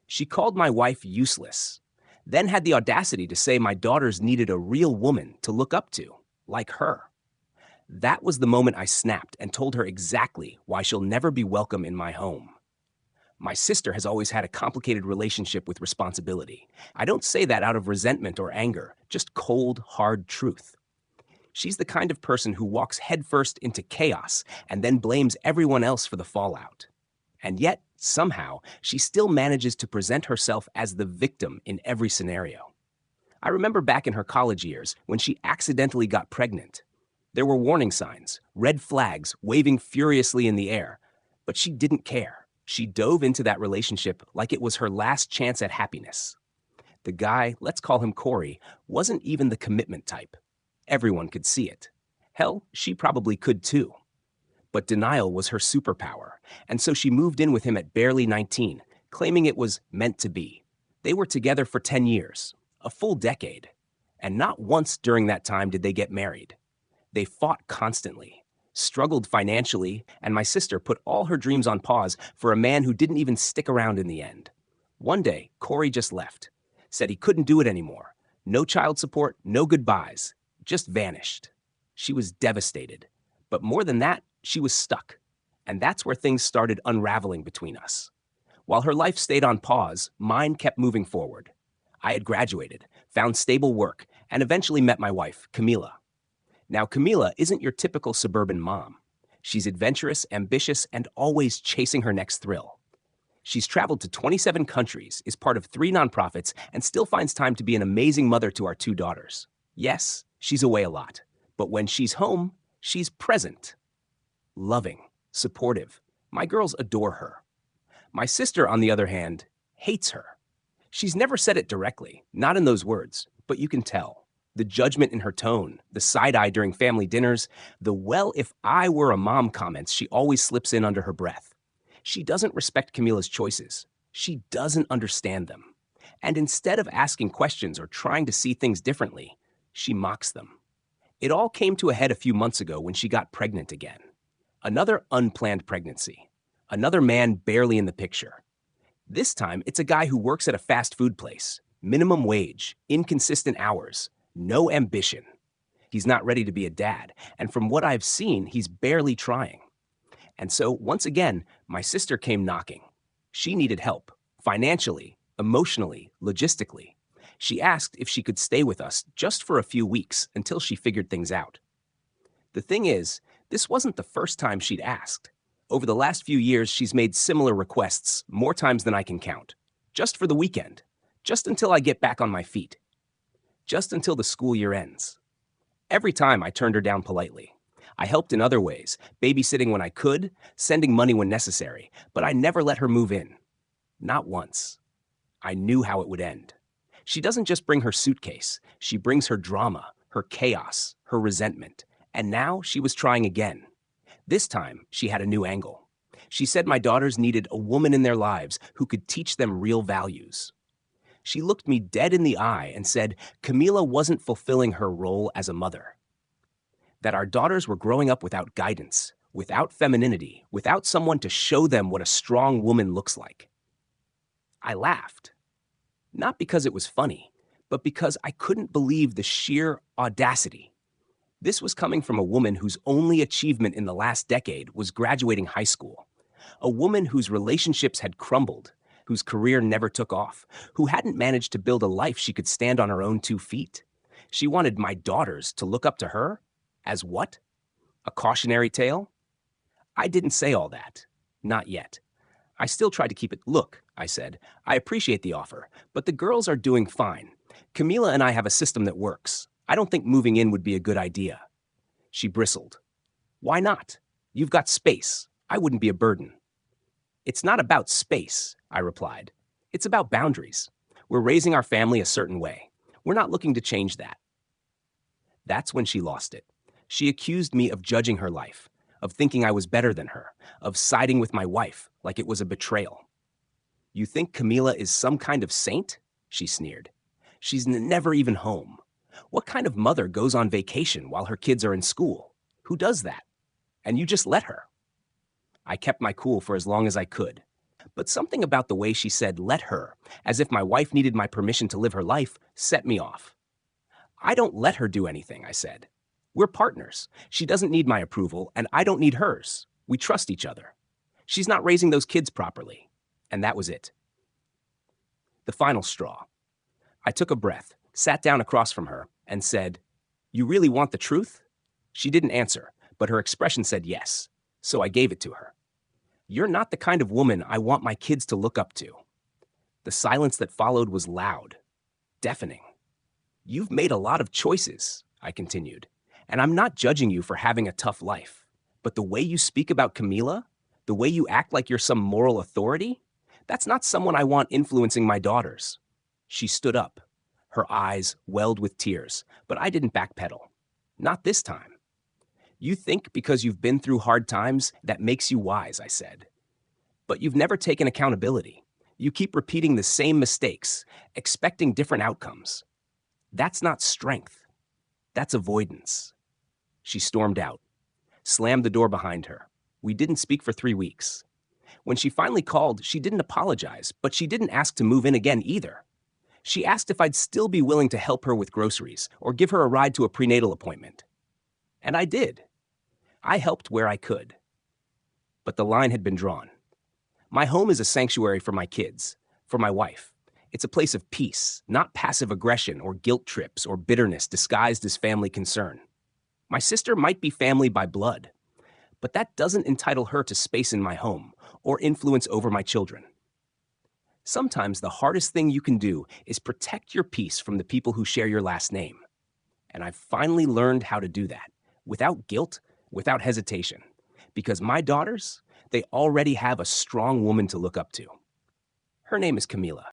She called my wife useless, then had the audacity to say my daughters needed a real woman to look up to, like her. That was the moment I snapped and told her exactly why she'll never be welcome in my home. My sister has always had a complicated relationship with responsibility. I don't say that out of resentment or anger, just cold, hard truth. She's the kind of person who walks headfirst into chaos and then blames everyone else for the fallout. And yet, somehow, she still manages to present herself as the victim in every scenario. I remember back in her college years when she accidentally got pregnant. There were warning signs, red flags waving furiously in the air, but she didn't care. She dove into that relationship like it was her last chance at happiness. The guy, let's call him Corey, wasn't even the commitment type. Everyone could see it. Hell, she probably could too. But denial was her superpower, and so she moved in with him at barely 19, claiming it was meant to be. They were together for 10 years, a full decade, and not once during that time did they get married. They fought constantly, struggled financially, and my sister put all her dreams on pause for a man who didn't even stick around in the end. One day, Corey just left, said he couldn't do it anymore. No child support, no goodbyes, just vanished. She was devastated. But more than that, she was stuck. And that's where things started unraveling between us. While her life stayed on pause, mine kept moving forward. I had graduated, found stable work, and eventually met my wife, Camila. Now, Camila isn't your typical suburban mom. She's adventurous, ambitious, and always chasing her next thrill. She's traveled to 27 countries, is part of 3 nonprofits, and still finds time to be an amazing mother to our 2 daughters. Yes, she's away a lot, but when she's home, she's present. Loving, supportive. My girls adore her. My sister, on the other hand, hates her. She's never said it directly, not in those words, but you can tell. The judgment in her tone, the side eye during family dinners, the well, if I were a mom comments she always slips in under her breath. She doesn't respect Camila's choices. She doesn't understand them. And instead of asking questions or trying to see things differently, she mocks them. It all came to a head a few months ago when she got pregnant again. Another unplanned pregnancy. Another man barely in the picture. This time, it's a guy who works at a fast food place. Minimum wage, inconsistent hours, no ambition. He's not ready to be a dad, and from what I've seen, he's barely trying. And so, once again, my sister came knocking. She needed help, financially, emotionally, logistically. She asked if she could stay with us just for a few weeks until she figured things out. The thing is, this wasn't the first time she'd asked. Over the last few years, she's made similar requests more times than I can count. Just for the weekend. Just until I get back on my feet. Just until the school year ends. Every time I turned her down politely. I helped in other ways, babysitting when I could, sending money when necessary, but I never let her move in. Not once. I knew how it would end. She doesn't just bring her suitcase, she brings her drama, her chaos, her resentment. And now she was trying again. This time, she had a new angle. She said my daughters needed a woman in their lives who could teach them real values. She looked me dead in the eye and said Camila wasn't fulfilling her role as a mother. That our daughters were growing up without guidance, without femininity, without someone to show them what a strong woman looks like. I laughed. Not because it was funny, but because I couldn't believe the sheer audacity. This was coming from a woman whose only achievement in the last decade was graduating high school. A woman whose relationships had crumbled, whose career never took off, who hadn't managed to build a life she could stand on her own 2 feet. She wanted my daughters to look up to her? As what? A cautionary tale? I didn't say all that. Not yet. I still tried to keep it. Look, I said, I appreciate the offer, but the girls are doing fine. Camila and I have a system that works. I don't think moving in would be a good idea. She bristled. Why not? You've got space. I wouldn't be a burden. It's not about space, I replied. It's about boundaries. We're raising our family a certain way. We're not looking to change that. That's when she lost it. She accused me of judging her life, of thinking I was better than her, of siding with my wife like it was a betrayal. You think Camila is some kind of saint? She sneered. She's never even home. What kind of mother goes on vacation while her kids are in school? Who does that? And you just let her. I kept my cool for as long as I could. But something about the way she said, let her, as if my wife needed my permission to live her life, set me off. I don't let her do anything, I said. We're partners. She doesn't need my approval, and I don't need hers. We trust each other. She's not raising those kids properly. And that was it. The final straw. I took a breath, sat down across from her, and said, "You really want the truth?" She didn't answer, but her expression said yes, so I gave it to her. "You're not the kind of woman I want my kids to look up to." The silence that followed was loud, deafening. "You've made a lot of choices," I continued, "and I'm not judging you for having a tough life. But the way you speak about Camila, the way you act like you're some moral authority, that's not someone I want influencing my daughters." She stood up. Her eyes welled with tears, but I didn't backpedal. Not this time. "You think because you've been through hard times, that makes you wise," I said. "But you've never taken accountability. You keep repeating the same mistakes, expecting different outcomes. That's not strength. That's avoidance." She stormed out, slammed the door behind her. We didn't speak for 3 weeks. When she finally called, she didn't apologize, but she didn't ask to move in again either. She asked if I'd still be willing to help her with groceries or give her a ride to a prenatal appointment. And I did. I helped where I could. But the line had been drawn. My home is a sanctuary for my kids, for my wife. It's a place of peace, not passive aggression or guilt trips or bitterness disguised as family concern. My sister might be family by blood, but that doesn't entitle her to space in my home or influence over my children. Sometimes the hardest thing you can do is protect your peace from the people who share your last name. And I've finally learned how to do that, without guilt, without hesitation. Because my daughters, they already have a strong woman to look up to. Her name is Camila.